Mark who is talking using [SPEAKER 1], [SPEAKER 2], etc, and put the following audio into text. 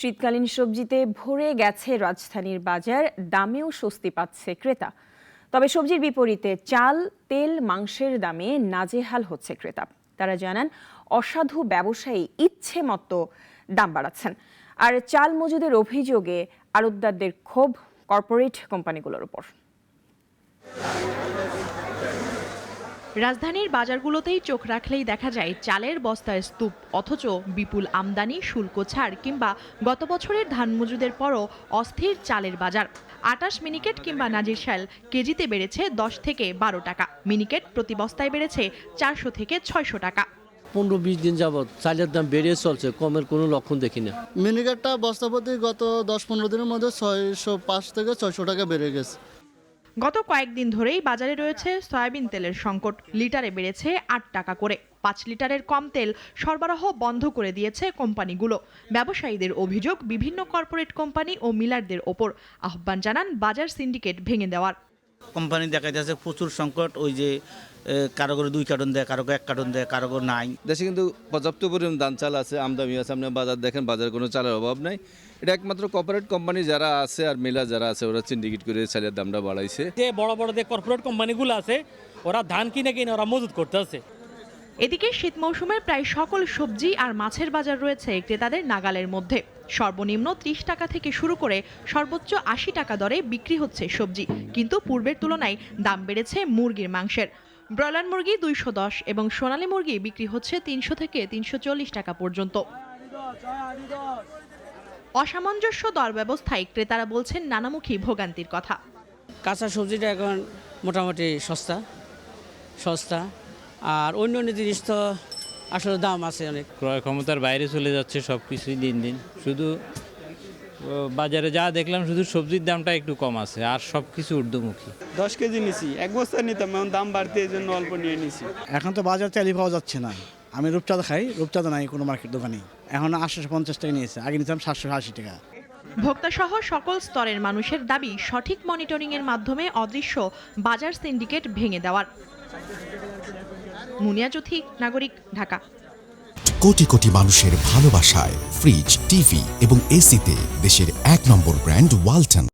[SPEAKER 1] শীতকালীন সবজিতে ভরে গেছে রাজধানীর বাজার, দামেও স্বস্তি পাচ্ছে ক্রেতা। তবে সবজির বিপরীতে চাল, তেল, মাংসের দামে নাজেহাল হচ্ছে ক্রেতা। তারা জানান, অসাধু ব্যবসায়ী ইচ্ছে মতো দাম বাড়াচ্ছেন। আর চাল মজুদের অভিযোগে আড়তদারদের ক্ষোভ কর্পোরেট কোম্পানিগুলোর উপর।
[SPEAKER 2] রাজধানীর বাজারগুলোতেই চোখ রাখলেই দেখা যায় চালের বস্তার স্তূপ, অথচ বিপুল আমদানি, শুল্ক ছাড় কিংবা গত বছরের ধান মজুদের পরও অস্থির চালের বাজার। ২৮ মিনিকেট কিংবা নাজিরশাল কেজিতে বেড়েছে ১০ থেকে ১২ টাকা, মিনিকেট প্রতি বস্তায় বেড়েছে ৪০০ থেকে ৬০০ টাকা।
[SPEAKER 3] ১৫-২০ দিন যাবৎ চালের দাম বেড়ে চলছে, কমের কোনো লক্ষণ দেখি না।
[SPEAKER 4] মিনিকেটটা বস্তাপতি গত ১০-১৫ দিনের মধ্যে ৬০৫ থেকে ৬০০ টাকা বেড়ে গেছে।
[SPEAKER 2] গত কয়েকদিন ধরেই বাজারে রয়েছে সয়াবিন তেলের সংকট। লিটারে বেড়েছে ৮ টাকা করে। ৫ লিটারের কম তেল সরবরাহ বন্ধ করে দিয়েছে কোম্পানিগুলো। ব্যবসায়ীদের অভিযোগ, বিভিন্ন কর্পোরেট কোম্পানি ও মিলারদের ওপর। আহ্বান জানান বাজার সিন্ডিকেট ভেঙে দেওয়ার।
[SPEAKER 5] কোম্পানি দেখা যাচ্ছে প্রচুর সংকট, ওই যে কারো করে ২ কার্টন দেয়, কারো ১ কার্টন দেয়, কারো নাই।
[SPEAKER 6] দেশে কিন্তু পর্যাপ্ত পরিমাণ ধান চাল আছে, আমদানি আছে। আপনি বাজার দেখেন, বাজারে কোনো চালের অভাব নাই। এটা একমাত্র কর্পোরেট কোম্পানি যারা আছে আর মিলার যারা আছে, ওরা সিন্ডিকেট করে চালের দামটা বাড়াইছে।
[SPEAKER 7] যে বড় বড় যে কর্পোরেট কোম্পানিগুলো আছে, ওরা ধান কিনে ওরা মজুত করতে আছে।
[SPEAKER 2] এদিকে শীত মৌসুমের প্রায় সকল সবজি আর মাছের বাজার রয়েছে ক্রেতাদের নাগালের মধ্যে। সর্বনিম্ন ৩০ টাকা থেকে শুরু করে সর্বোচ্চ ৮০ টাকা দরে বিক্রি হচ্ছে সবজি। কিন্তু পূর্বের তুলনায় দাম বেড়েছে মুরগির মাংসের। ব্রয়লার মুরগি ২১০ এবং সোনালী মুরগি বিক্রি হচ্ছে ৩০০ থেকে ৩৪০ টাকা পর্যন্ত। অসামঞ্জস্য দর ব্যবস্থায় ক্রেতারা বলছেন নানামুখী ভোগান্তির কথা।
[SPEAKER 8] কাঁচা সবজিটা এখন মোটামুটি সস্তা, আর অন্য জিনিস তো আসলে দাম আছে অনেক।
[SPEAKER 9] ক্রয় ক্ষমতার বাইরে চলে যাচ্ছে সব কিছুই দিন দিন। শুধু বাজারে যা দেখলাম, শুধু সবজির দামটা একটু কম আছে, আর সব কিছু ঊর্ধ্বমুখী।
[SPEAKER 10] ১০ কেজি নিছি, 1 বস্তা নিতাম, এখন দাম বাড়তে এই জন্য অল্প নিয়ে নিছি।
[SPEAKER 11] এখন তো বাজার তেলই পাওয়া যাচ্ছে না। আমি রূপচাঁদা খাই, রূপচাঁদা নাই কোনো মার্কেট দোকানে। এখন ৮৫০ টাকা নিয়েছে, আগে নিতাম ৭৮০ টাকা।
[SPEAKER 2] ভোক্তাসহ সকল স্তরের মানুষের দাবি, সঠিক মনিটরিংয়ের মাধ্যমে অদৃশ্য বাজার সিন্ডিকেট ভেঙে দেওয়ার। মুনিয়া জ্যোতি, নাগরিক, ঢাকা।
[SPEAKER 12] কোটি কোটি মানুষের ভালোবাসায় ফ্রিজ, টিভি এবং এসিতে দেশের ১ নম্বর ব্র্যান্ড ওয়ালটন।